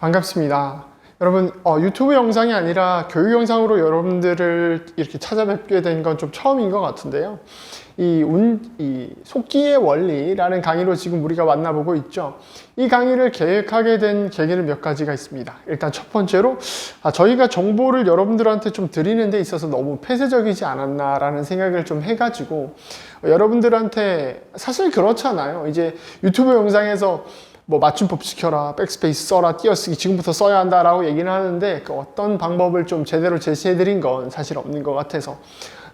반갑습니다. 여러분, 유튜브 영상이 아니라 교육 영상으로 여러분들을 이렇게 찾아뵙게 된 건 좀 처음인 것 같은데요. 이 속기의 원리라는 강의로 지금 우리가 만나보고 있죠. 이 강의를 계획하게 된 계기는 몇 가지가 있습니다. 일단 첫 번째로, 저희가 정보를 여러분들한테 좀 드리는 데 있어서 너무 폐쇄적이지 않았나라는 생각을 좀 해가지고, 여러분들한테 사실 그렇잖아요. 이제 유튜브 영상에서 뭐 맞춤법 시켜라, 백스페이스 써라, 띄어쓰기 지금부터 써야 한다라고 얘기는 하는데 그 어떤 방법을 좀 제대로 제시해드린 건 사실 없는 것 같아서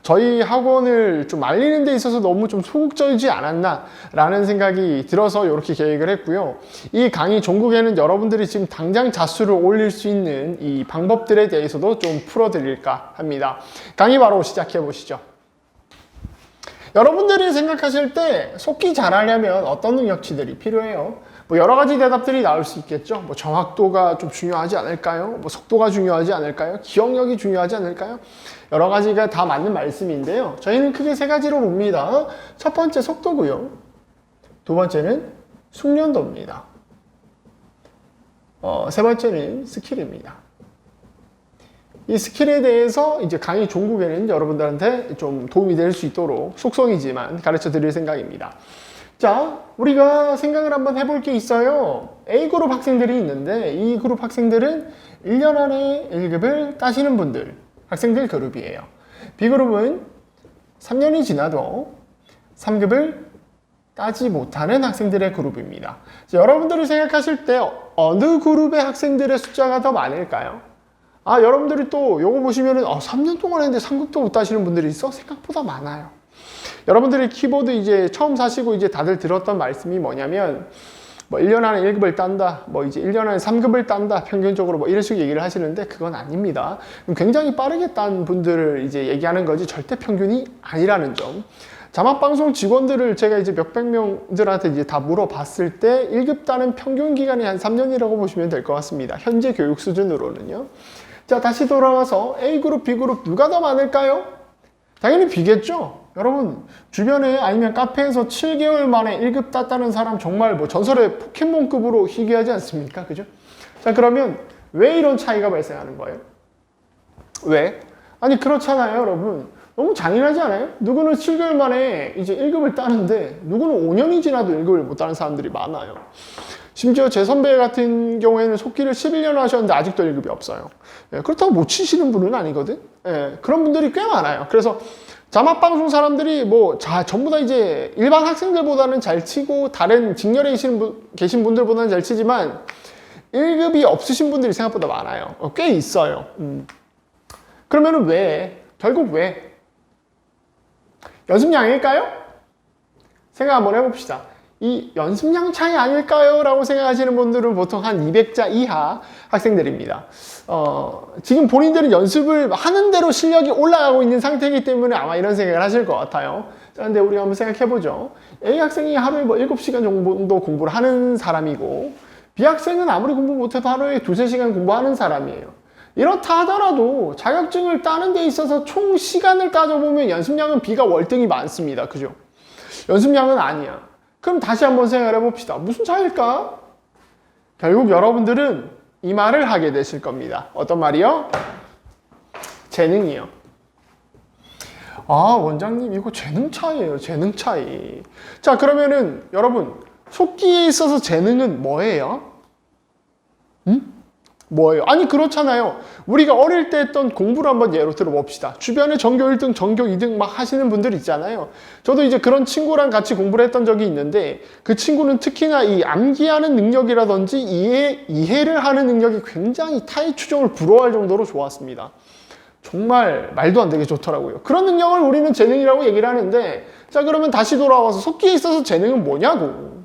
저희 학원을 좀 알리는 데 있어서 너무 좀 소극적이지 않았나 라는 생각이 들어서 이렇게 계획을 했고요. 이 강의 종국에는 여러분들이 지금 당장 자수를 올릴 수 있는 이 방법들에 대해서도 좀 풀어드릴까 합니다. 강의 바로 시작해 보시죠. 여러분들이 생각하실 때 속기 잘하려면 어떤 능력치들이 필요해요? 뭐 여러 가지 대답들이 나올 수 있겠죠. 뭐 정확도가 좀 중요하지 않을까요? 뭐 속도가 중요하지 않을까요? 기억력이 중요하지 않을까요? 여러 가지가 다 맞는 말씀인데요. 저희는 크게 세 가지로 봅니다. 첫 번째 속도고요. 두 번째는 숙련도입니다. 세 번째는 스킬입니다. 이 스킬에 대해서 이제 강의 종국에는 여러분들한테 좀 도움이 될 수 있도록 속성이지만 가르쳐 드릴 생각입니다. 자, 우리가 생각을 한번 해볼 게 있어요. A그룹 학생들이 있는데 이 그룹 학생들은 1년 안에 1급을 따시는 분들, 학생들 그룹이에요. B그룹은 3년이 지나도 3급을 따지 못하는 학생들의 그룹입니다. 자, 여러분들이 생각하실 때 어느 그룹의 학생들의 숫자가 더 많을까요? 여러분들이 또 요거 보시면은 3년 동안 했는데 3급도 못 따시는 분들이 있어? 생각보다 많아요. 여러분들이 키보드 이제 처음 사시고 이제 다들 들었던 말씀이 뭐냐면 뭐 1년 안에 1급을 딴다, 뭐 이제 1년 안에 3급을 딴다, 평균적으로 뭐 이런 식으로 얘기를 하시는데 그건 아닙니다. 굉장히 빠르게 딴 분들을 이제 얘기하는 거지 절대 평균이 아니라는 점. 자막방송 직원들을 제가 이제 몇백 명들한테 이제 다 물어봤을 때 1급 따는 평균 기간이 한 3년이라고 보시면 될 것 같습니다. 현재 교육 수준으로는요. 자, 다시 돌아와서 A그룹, B그룹 누가 더 많을까요? 당연히 B겠죠? 여러분, 주변에 아니면 카페에서 7개월 만에 1급 땄다는 사람 정말 뭐 전설의 포켓몬급으로 희귀하지 않습니까? 그죠? 자, 그러면 왜 이런 차이가 발생하는 거예요? 왜? 아니, 그렇잖아요, 여러분. 너무 잔인하지 않아요? 누구는 7개월 만에 이제 1급을 따는데 누구는 5년이 지나도 1급을 못 따는 사람들이 많아요. 심지어 제 선배 같은 경우에는 속기를 11년 하셨는데 아직도 1급이 없어요. 그렇다고 못 치시는 분은 아니거든? 그런 분들이 꽤 많아요. 그래서 자막방송 사람들이 뭐 전부 다 이제 일반 학생들보다는 잘 치고 다른 직렬에 계신 분들보다는 잘 치지만 1급이 없으신 분들이 생각보다 많아요. 꽤 있어요. 그러면은 왜? 결국 왜? 연습량일까요? 생각 한번 해봅시다. 이 연습량 차이 아닐까요? 라고 생각하시는 분들은 보통 한 200자 이하 학생들입니다. 지금 본인들은 연습을 하는 대로 실력이 올라가고 있는 상태이기 때문에 아마 이런 생각을 하실 것 같아요. 자, 근데 우리가 한번 생각해보죠. A 학생이 하루에 뭐 7시간 정도 공부를 하는 사람이고 B 학생은 아무리 공부 못해도 하루에 2-3시간 공부하는 사람이에요. 이렇다 하더라도 자격증을 따는 데 있어서 총 시간을 따져보면 연습량은 B가 월등히 많습니다. 그죠? 연습량은 아니야. 그럼 다시 한번 생각을 해봅시다. 무슨 차이일까? 결국 여러분들은 이 말을 하게 되실 겁니다. 어떤 말이요? 재능이요. 원장님 이거 재능 차이예요. 재능 차이. 자, 그러면은 여러분 속기에 있어서 재능은 뭐예요? 뭐예요? 아니 그렇잖아요. 우리가 어릴 때 했던 공부를 한번 예로 들어봅시다. 주변에 전교 1등, 전교 2등 막 하시는 분들 있잖아요. 저도 이제 그런 친구랑 같이 공부를 했던 적이 있는데 그 친구는 특히나 이 암기하는 능력이라든지 이해를 하는 능력이 굉장히 타의 추종을 불허할 정도로 좋았습니다. 정말 말도 안 되게 좋더라고요. 그런 능력을 우리는 재능이라고 얘기를 하는데 자, 그러면 다시 돌아와서 속기에 있어서 재능은 뭐냐고.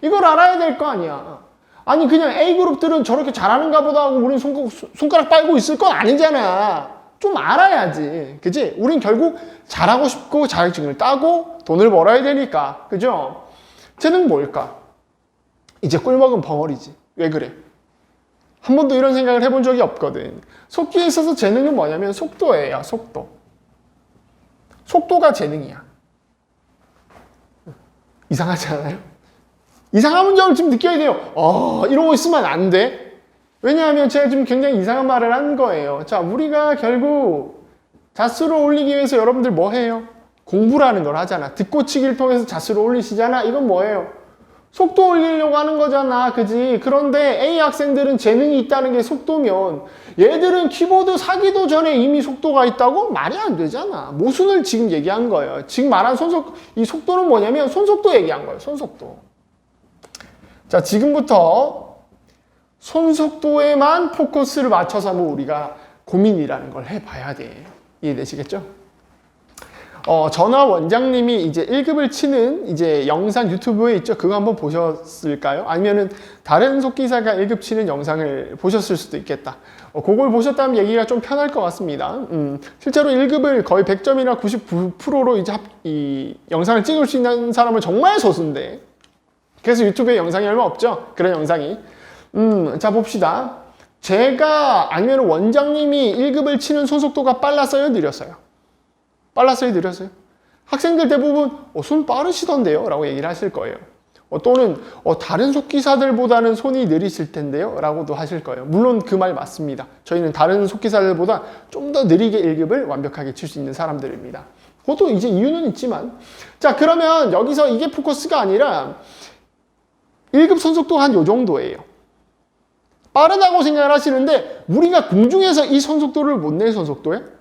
이걸 알아야 될 거 아니야. 아니 그냥 A그룹들은 저렇게 잘하는가 보다 하고 우린 손가락 빨고 있을 건 아니잖아. 좀 알아야지. 그지? 우린 결국 잘하고 싶고 자격증을 따고 돈을 벌어야 되니까. 그죠? 재능 뭘까? 이제 꿀먹은 벙어리지. 왜 그래? 한 번도 이런 생각을 해본 적이 없거든. 속기에 있어서 재능은 뭐냐면 속도예요. 속도. 속도가 재능이야. 이상하지 않아요? 이상한 문장을 지금 느껴야 돼요. 이러고 있으면 안 돼. 왜냐하면 제가 지금 굉장히 이상한 말을 한 거예요. 자, 우리가 결국 자수를 올리기 위해서 여러분들 뭐 해요? 공부라는 걸 하잖아. 듣고치기를 통해서 자수를 올리시잖아. 이건 뭐예요? 속도 올리려고 하는 거잖아. 그지? 그런데 A 학생들은 재능이 있다는 게 속도면 얘들은 키보드 사기도 전에 이미 속도가 있다고? 말이 안 되잖아. 모순을 지금 얘기한 거예요. 지금 말한 이 속도는 뭐냐면 손속도 얘기한 거예요. 손속도. 자, 지금부터 손속도에만 포커스를 맞춰서 한번 우리가 고민이라는 걸 해봐야 돼. 이해되시겠죠? 전화 원장님이 이제 1급을 치는 이제 영상 유튜브에 있죠? 그거 한번 보셨을까요? 아니면은 다른 속기사가 1급 치는 영상을 보셨을 수도 있겠다. 그걸 보셨다면 얘기가 좀 편할 것 같습니다. 실제로 1급을 거의 100점이나 99%로 이제 이 영상을 찍을 수 있는 사람은 정말 소수인데. 그래서 유튜브에 영상이 얼마 없죠? 그런 영상이. 자, 봅시다. 제가 아니면 원장님이 1급을 치는 손속도가 빨랐어요? 느렸어요? 빨랐어요? 느렸어요? 학생들 대부분 손 빠르시던데요? 라고 얘기를 하실 거예요. 또는 다른 속기사들보다는 손이 느리실 텐데요? 라고도 하실 거예요. 물론 그 말 맞습니다. 저희는 다른 속기사들보다 좀 더 느리게 1급을 완벽하게 칠 수 있는 사람들입니다. 그것도 이제 이유는 있지만. 자, 그러면 여기서 이게 포커스가 아니라 1급 손속도가 한 요 정도예요. 빠르다고 생각을 하시는데 우리가 공중에서 이 손속도를 못 낼 손속도예요?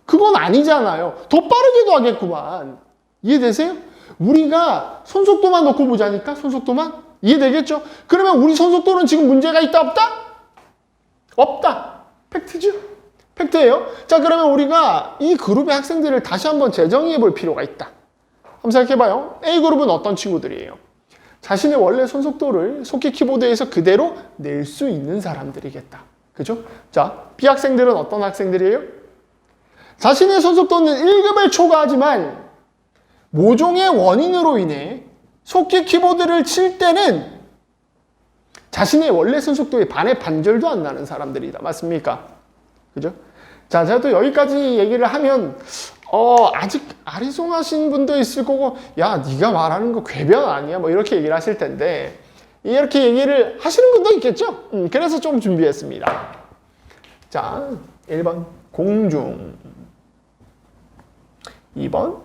그건 아니잖아요. 더 빠르게도 하겠구만. 이해되세요? 우리가 손속도만 놓고 보자니까, 손속도만? 이해되겠죠? 그러면 우리 손속도는 지금 문제가 있다, 없다? 없다. 팩트죠? 팩트예요. 자, 그러면 우리가 이 그룹의 학생들을 다시 한번 재정의해 볼 필요가 있다. 한번 생각해봐요. A그룹은 어떤 친구들이에요? 자신의 원래 손속도를 속기 키보드에서 그대로 낼 수 있는 사람들이겠다. 그죠? 자, B 학생들은 어떤 학생들이에요? 자신의 손속도는 1급을 초과하지만 모종의 원인으로 인해 속기 키보드를 칠 때는 자신의 원래 손속도의 반의 반절도 안 나는 사람들이다. 맞습니까? 그죠? 자, 제가 또 여기까지 얘기를 하면 아직 아리송하신 분도 있을 거고, 야, 네가 말하는 거 궤변 아니야? 뭐 이렇게 얘기를 하실 텐데, 이렇게 얘기를 하시는 분도 있겠죠? 그래서 좀 준비했습니다. 자, 1번 공중, 2번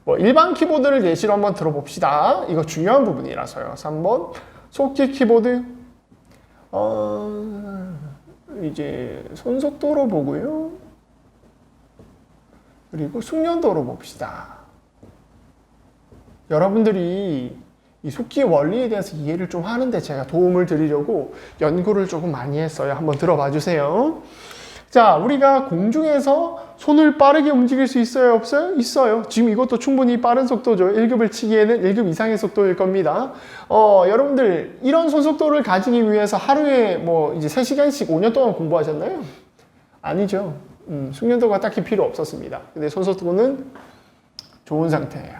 뭐 일반 키보드를 예시로 한번 들어봅시다. 이거 중요한 부분이라서요. 3번 속기 키보드, 이제 손속도로 보고요. 그리고 숙련도로 봅시다. 여러분들이 이 속기의 원리에 대해서 이해를 좀 하는데 제가 도움을 드리려고 연구를 조금 많이 했어요. 한번 들어봐 주세요. 자, 우리가 공중에서 손을 빠르게 움직일 수 있어요? 없어요? 있어요. 지금 이것도 충분히 빠른 속도죠. 1급을 치기에는 1급 이상의 속도일 겁니다. 여러분들 이런 손속도를 가지기 위해서 하루에 뭐 이제 3시간씩 5년 동안 공부하셨나요? 아니죠. 숙련도가 딱히 필요 없었습니다. 근데 손속도는 좋은 상태예요.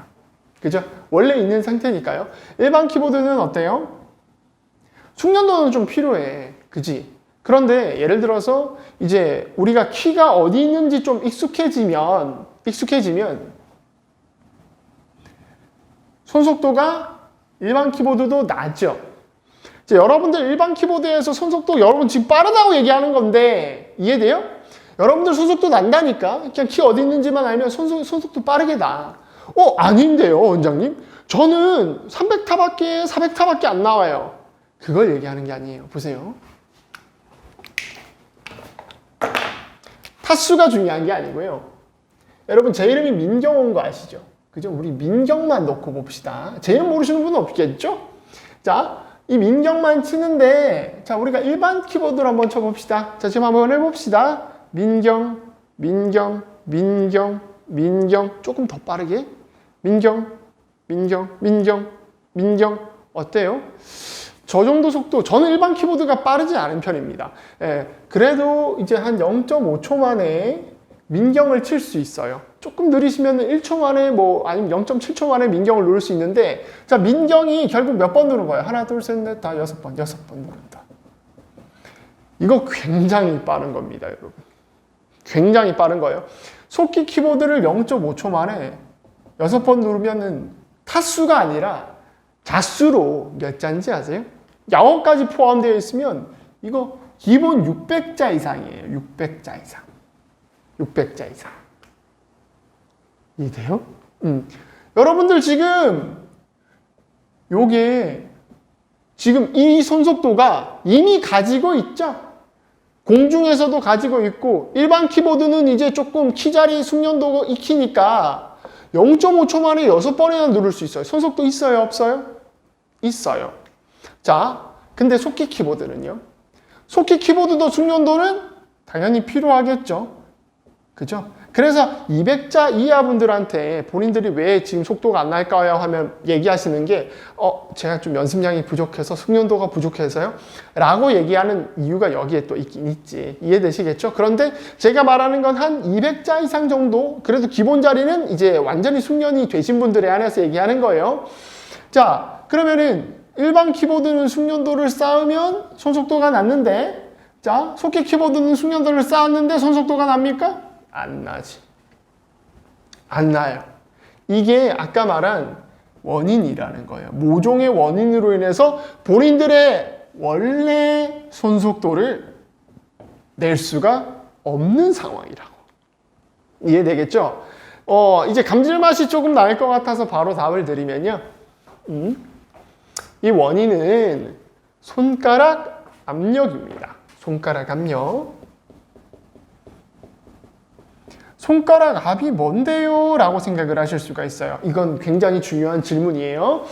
그죠? 원래 있는 상태니까요. 일반 키보드는 어때요? 숙련도는 좀 필요해. 그지? 그런데 예를 들어서 이제 우리가 키가 어디 있는지 좀 익숙해지면 손속도가 일반 키보드도 나죠. 이제 여러분들 일반 키보드에서 손속도 여러분 지금 빠르다고 얘기하는 건데 이해돼요? 여러분들 손속도 난다니까. 그냥 키 어디 있는지만 알면 손속도 빠르게 나. 아닌데요, 원장님? 저는 300타밖에 400타밖에 안 나와요. 그걸 얘기하는 게 아니에요. 보세요. 타수가 중요한 게 아니고요. 여러분 제 이름이 민경호인 거 아시죠? 그죠? 우리 민경만 넣고 봅시다. 제 이름 모르시는 분은 없겠죠? 자, 이 민경만 치는데 자, 우리가 일반 키보드로 한번 쳐봅시다. 자, 지금 한번 해봅시다. 민경, 민경, 민경, 민경. 조금 더 빠르게. 민경, 민경, 민경, 민경. 어때요? 저 정도 속도, 저는 일반 키보드가 빠르지 않은 편입니다. 그래도 이제 한 0.5초 만에 민경을 칠 수 있어요. 조금 느리시면 1초 만에 뭐 아니면 0.7초 만에 민경을 누를 수 있는데, 자, 민경이 결국 몇 번 누른 거예요? 하나, 둘, 셋, 넷, 다 6번 누른다. 이거 굉장히 빠른 겁니다, 여러분. 굉장히 빠른 거예요. 속기 키보드를 0.5초 만에 6번 누르면은 타수가 아니라 자수로 몇 잔지 아세요? 영어까지 포함되어 있으면 이거 기본 600자 이상이에요. 600자 이상. 600자 이상. 이해돼요? 여러분들 지금 요게 지금 이 손속도가 이미 가지고 있죠? 공중에서도 가지고 있고 일반 키보드는 이제 조금 키자리 숙련도가 익히니까 0.5초 만에 6번이나 누를 수 있어요. 손속도 있어요? 없어요? 있어요. 자, 근데 속기 키보드는요? 속기 키보드도 숙련도는 당연히 필요하겠죠. 그죠? 그래서 200자 이하 분들한테 본인들이 왜 지금 속도가 안 날까요? 하면 얘기하시는 게 제가 좀 연습량이 부족해서 숙련도가 부족해서요? 라고 얘기하는 이유가 여기에 또 있긴 있지. 이해되시겠죠? 그런데 제가 말하는 건 한 200자 이상 정도, 그래도 기본 자리는 이제 완전히 숙련이 되신 분들에 한해서 얘기하는 거예요. 자, 그러면은 일반 키보드는 숙련도를 쌓으면 손속도가 낮는데, 자, 속기 키보드는 숙련도를 쌓았는데 손속도가 납니까? 안 나지. 안 나요. 이게 아까 말한 원인이라는 거예요. 모종의 원인으로 인해서 본인들의 원래 손속도를 낼 수가 없는 상황이라고. 이해되겠죠? 이제 감질맛이 조금 날 것 같아서 바로 답을 드리면요. 이 원인은 손가락 압력입니다. 손가락 압력. 손가락 압이 뭔데요? 라고 생각을 하실 수가 있어요. 이건 굉장히 중요한 질문이에요.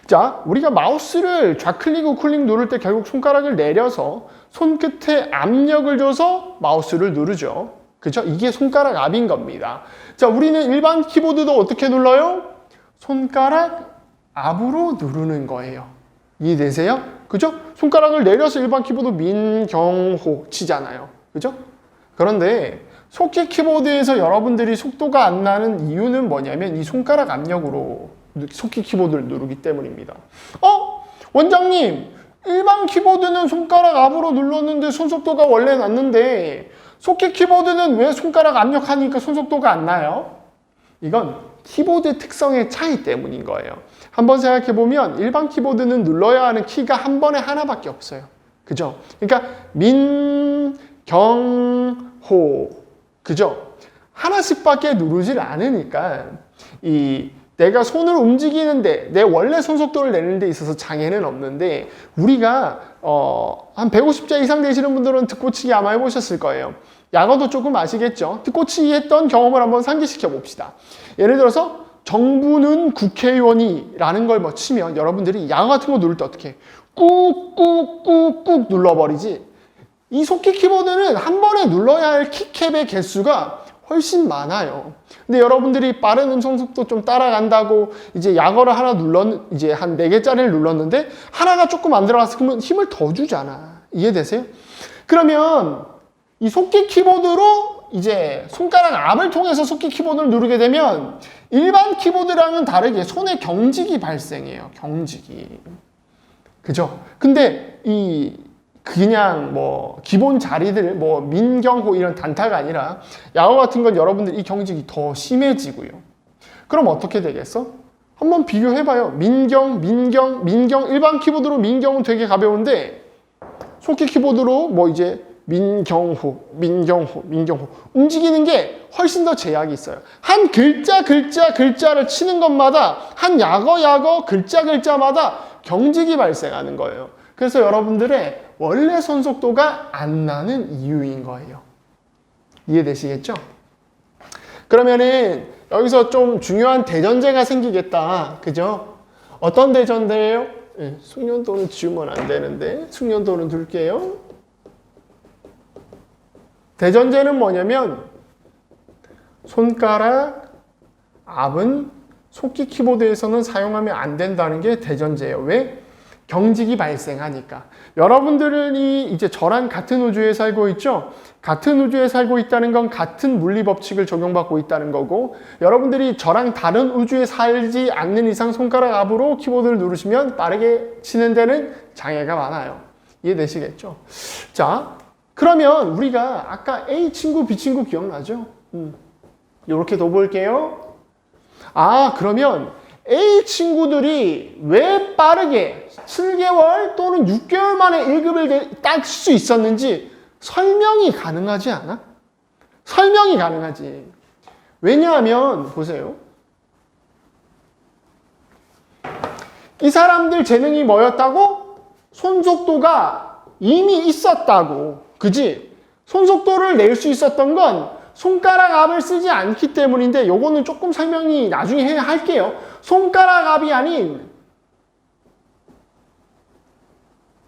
자, 우리가 마우스를 좌클릭, 우클릭 누를 때 결국 손가락을 내려서 손끝에 압력을 줘서 마우스를 누르죠. 그죠? 이게 손가락 압인 겁니다. 자, 우리는 일반 키보드도 어떻게 눌러요? 손가락 압으로 누르는 거예요. 이해되세요? 그죠? 손가락을 내려서 일반 키보드 민경호 치잖아요. 그죠? 그런데 속기 키보드에서 여러분들이 속도가 안 나는 이유는 뭐냐면 이 손가락 압력으로 속기 키보드를 누르기 때문입니다. 원장님, 일반 키보드는 손가락 압으로 눌렀는데 손속도가 원래 났는데 속기 키보드는 왜 손가락 압력하니까 손속도가 안 나요? 이건 키보드 특성의 차이 때문인 거예요. 한번 생각해보면 일반 키보드는 눌러야 하는 키가 한 번에 하나밖에 없어요. 그죠? 그러니까 민, 경, 호. 그죠? 하나씩밖에 누르질 않으니까 내가 손을 움직이는데 내 원래 손속도를 내는 데 있어서 장애는 없는데 우리가 한 150자 이상 되시는 분들은 득고치기 아마 해보셨을 거예요. 약어도 조금 아시겠죠? 득고치기 했던 경험을 한번 상기시켜 봅시다. 예를 들어서 정부는 국회의원이 라는 걸 뭐 치면 여러분들이 약어 같은 거 누를 때 어떻게 해? 꾹꾹꾹꾹 눌러버리지. 이 속기 키보드는 한 번에 눌러야 할 키캡의 개수가 훨씬 많아요. 근데 여러분들이 빠른 음성 속도 좀 따라간다고 이제 약어를 하나 이제 한 4개짜리를 눌렀는데 하나가 조금 안 들어가서 그러면 힘을 더 주잖아. 이해되세요? 그러면 이 속기 키보드로 이제 손가락 압을 통해서 속기 키보드를 누르게 되면 일반 키보드랑은 다르게 손에 경직이 발생해요. 경직이. 그죠? 근데 그냥 뭐 기본 자리들 뭐 민경호 이런 단타가 아니라 약어 같은 건 여러분들 이 경직이 더 심해지고요. 그럼 어떻게 되겠어? 한번 비교해봐요. 민경 일반 키보드로 민경은 되게 가벼운데 속기 키보드로 뭐 이제 민경호 움직이는 게 훨씬 더 제약이 있어요. 한 글자를 치는 것마다 한 약어 글자마다 경직이 발생하는 거예요. 그래서 여러분들의 원래 손속도가 안 나는 이유인 거예요. 이해되시겠죠? 그러면은 여기서 좀 중요한 대전제가 생기겠다. 그죠? 어떤 대전제예요? 숙련도는 지우면 안 되는데 숙련도는 둘게요. 대전제는 뭐냐면 손가락 압은 속기 키보드에서는 사용하면 안 된다는 게 대전제예요. 왜? 경직이 발생하니까. 여러분들이 이제 저랑 같은 우주에 살고 있죠? 같은 우주에 살고 있다는 건 같은 물리 법칙을 적용받고 있다는 거고, 여러분들이 저랑 다른 우주에 살지 않는 이상 손가락 압으로 키보드를 누르시면 빠르게 치는 데는 장애가 많아요. 이해되시겠죠? 자, 그러면 우리가 아까 A 친구, B 친구 기억나죠? 이렇게 둬볼게요. 그러면 A 친구들이 왜 빠르게 7개월 또는 6개월 만에 1급을 딸 수 있었는지 설명이 가능하지 않아? 설명이 가능하지. 왜냐하면 보세요. 이 사람들 재능이 뭐였다고? 손속도가 이미 있었다고. 그지? 손속도를 낼 수 있었던 건 손가락 압을 쓰지 않기 때문인데 요거는 조금 설명이 나중에 해야 할게요. 손가락 압이 아닌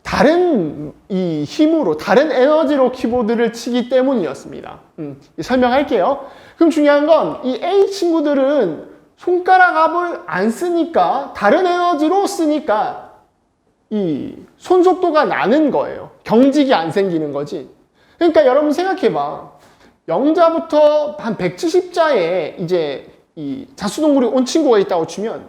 다른 이 힘으로, 다른 에너지로 키보드를 치기 때문이었습니다. 설명할게요. 그럼 중요한 건 이 A 친구들은 손가락 압을 안 쓰니까, 다른 에너지로 쓰니까 이 손속도가 나는 거예요. 경직이 안 생기는 거지. 그러니까 여러분 생각해봐. 0자부터 한 170자에 이제 이 자수동굴이 온 친구가 있다고 치면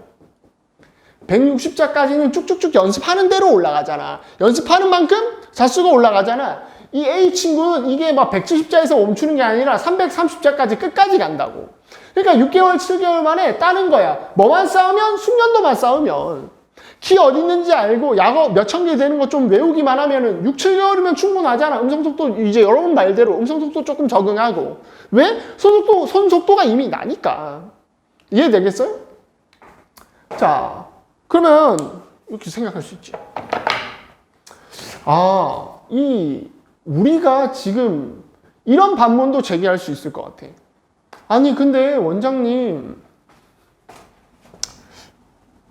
160자까지는 쭉쭉쭉 연습하는 대로 올라가잖아. 연습하는 만큼 자수가 올라가잖아. 이 A 친구는 이게 막 170자에서 멈추는 게 아니라 330자까지 끝까지 간다고. 그러니까 6개월, 7개월 만에 따는 거야. 뭐만 싸우면? 숙련도만 싸우면. 키 어디 있는지 알고 약어 몇천 개 되는 거 좀 외우기만 하면은 6, 7개월이면 충분하잖아. 음성속도 이제 여러분 말대로 음성속도 조금 적응하고. 왜? 손속도가 이미 나니까. 이해되겠어요? 자, 그러면 이렇게 생각할 수 있지. 아, 우리가 지금 이런 반문도 제기할 수 있을 것 같아. 아니, 근데 원장님,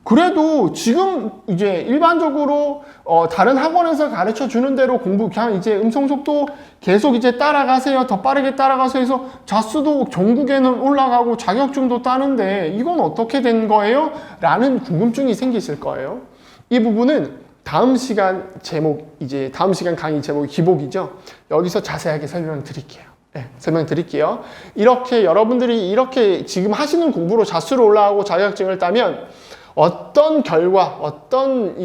그래도 지금 이제 일반적으로 다른 학원에서 가르쳐 주는 대로 공부, 그냥 이제 음성속도 계속 이제 따라가세요. 더 빠르게 따라가서 해서 자수도 전국에는 올라가고 자격증도 따는데 이건 어떻게 된 거예요? 라는 궁금증이 생기실 거예요. 이 부분은 다음 시간 제목, 이제 다음 시간 강의 제목이 기복이죠. 여기서 자세하게 설명드릴게요. 네, 설명드릴게요. 이렇게 여러분들이 이렇게 지금 하시는 공부로 자수로 올라가고 자격증을 따면 어떤 결과, 어떤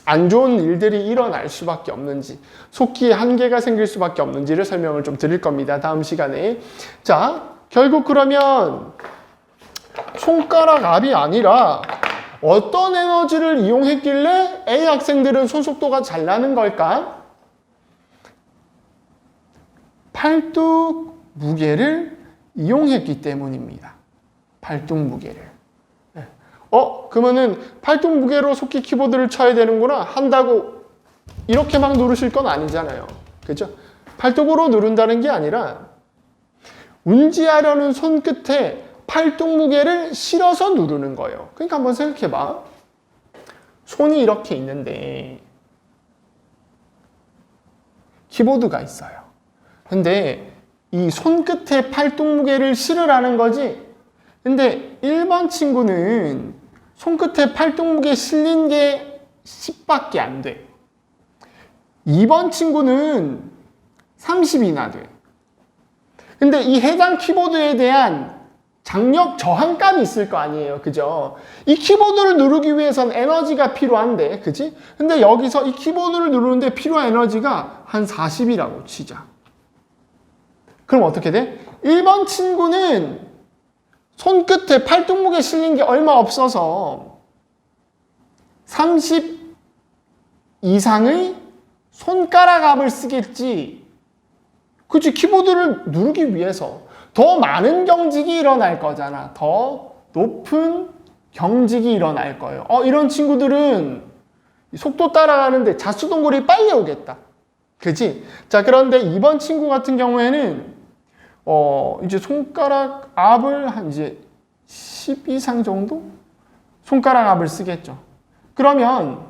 안 좋은 일들이 일어날 수밖에 없는지, 속기에 한계가 생길 수밖에 없는지를 설명을 좀 드릴 겁니다. 다음 시간에. 자, 결국 그러면 손가락 압이 아니라 어떤 에너지를 이용했길래 A 학생들은 손속도가 잘 나는 걸까? 팔뚝 무게를 이용했기 때문입니다. 팔뚝 무게를. 그러면은 팔뚝 무게로 속기 키보드를 쳐야 되는구나 한다고 이렇게 막 누르실 건 아니잖아요. 그죠? 팔뚝으로 누른다는 게 아니라 운지하려는 손끝에 팔뚝 무게를 실어서 누르는 거예요. 그러니까 한번 생각해봐. 손이 이렇게 있는데 키보드가 있어요. 근데 이 손끝에 팔뚝 무게를 실으라는 거지. 근데 1번 친구는 손끝에 팔뚝 무게 실린 게 10밖에 안 돼. 2번 친구는 30이나 돼. 근데 이 해당 키보드에 대한 장력 저항감이 있을 거 아니에요. 그죠? 이 키보드를 누르기 위해선 에너지가 필요한데, 그지? 근데 여기서 이 키보드를 누르는데 필요한 에너지가 한 40이라고 치자. 그럼 어떻게 돼? 1번 친구는 손끝에 팔뚝 무게 실린 게 얼마 없어서 30 이상의 손가락 압을 쓰겠지. 그치? 키보드를 누르기 위해서 더 많은 경직이 일어날 거잖아. 더 높은 경직이 일어날 거예요. 이런 친구들은 속도 따라가는데 자수동굴이 빨리 오겠다. 그치? 자, 그런데 2번 친구 같은 경우에는 이제 손가락 압을 한 이제 10 이상 정도? 손가락 압을 쓰겠죠. 그러면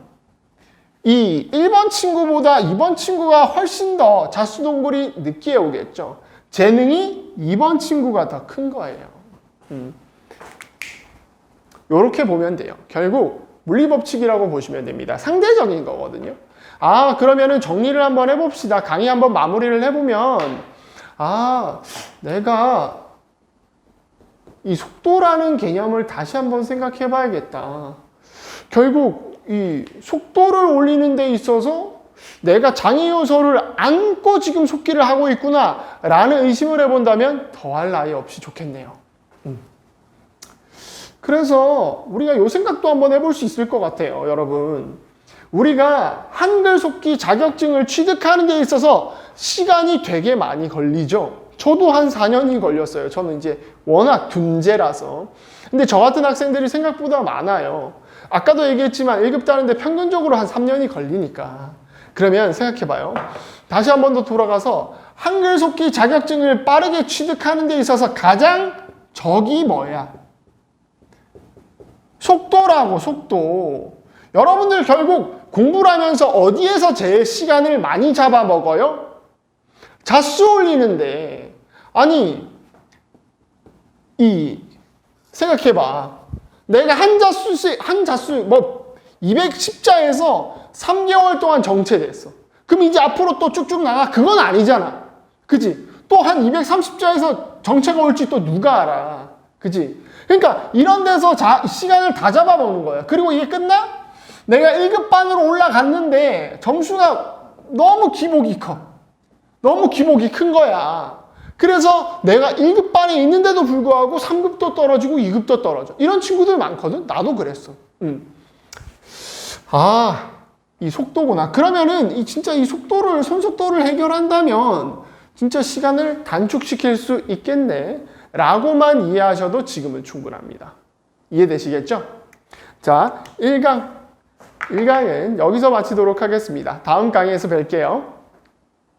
이 1번 친구보다 2번 친구가 훨씬 더 자수동굴이 늦게 오겠죠. 재능이 2번 친구가 더 큰 거예요. 이렇게 보면 돼요. 결국 물리법칙이라고 보시면 됩니다. 상대적인 거거든요. 그러면은 정리를 한번 해봅시다. 강의 한번 마무리를 해보면 내가 이 속도라는 개념을 다시 한번 생각해 봐야겠다. 결국 이 속도를 올리는 데 있어서 내가 장애 요소를 안고 지금 속기를 하고 있구나 라는 의심을 해본다면 더할 나위 없이 좋겠네요. 그래서 우리가 요 생각도 한번 해볼 수 있을 것 같아요, 여러분. 우리가 한글 속기 자격증을 취득하는 데 있어서 시간이 되게 많이 걸리죠. 저도 한 4년이 걸렸어요. 저는 이제 워낙 둔재라서. 근데 저 같은 학생들이 생각보다 많아요. 아까도 얘기했지만 1급 따는데 평균적으로 한 3년이 걸리니까. 그러면 생각해봐요. 다시 한 번 더 돌아가서 한글 속기 자격증을 빠르게 취득하는 데 있어서 가장 적이 뭐야? 속도라고, 속도. 여러분들 결국 공부를 하면서 어디에서 제일 시간을 많이 잡아먹어요? 자수 올리는데. 아니, 생각해봐. 내가 한 자수, 뭐, 210자에서 3개월 동안 정체됐어. 그럼 이제 앞으로 또 쭉쭉 나가? 그건 아니잖아. 그지? 또 한 230자에서 정체가 올지 또 누가 알아. 그지? 그러니까 이런 데서 시간을 다 잡아먹는 거야. 그리고 이게 끝나? 내가 1급반으로 올라갔는데 점수가 너무 기복이 커. 너무 기복이 큰 거야. 그래서 내가 1급반에 있는데도 불구하고 3급도 떨어지고 2급도 떨어져. 이런 친구들 많거든? 나도 그랬어. 아, 이 속도구나. 그러면은 진짜 이 손속도를 해결한다면 진짜 시간을 단축시킬 수 있겠네. 라고만 이해하셔도 지금은 충분합니다. 이해되시겠죠? 자, 1강은 여기서 마치도록 하겠습니다. 다음 강의에서 뵐게요.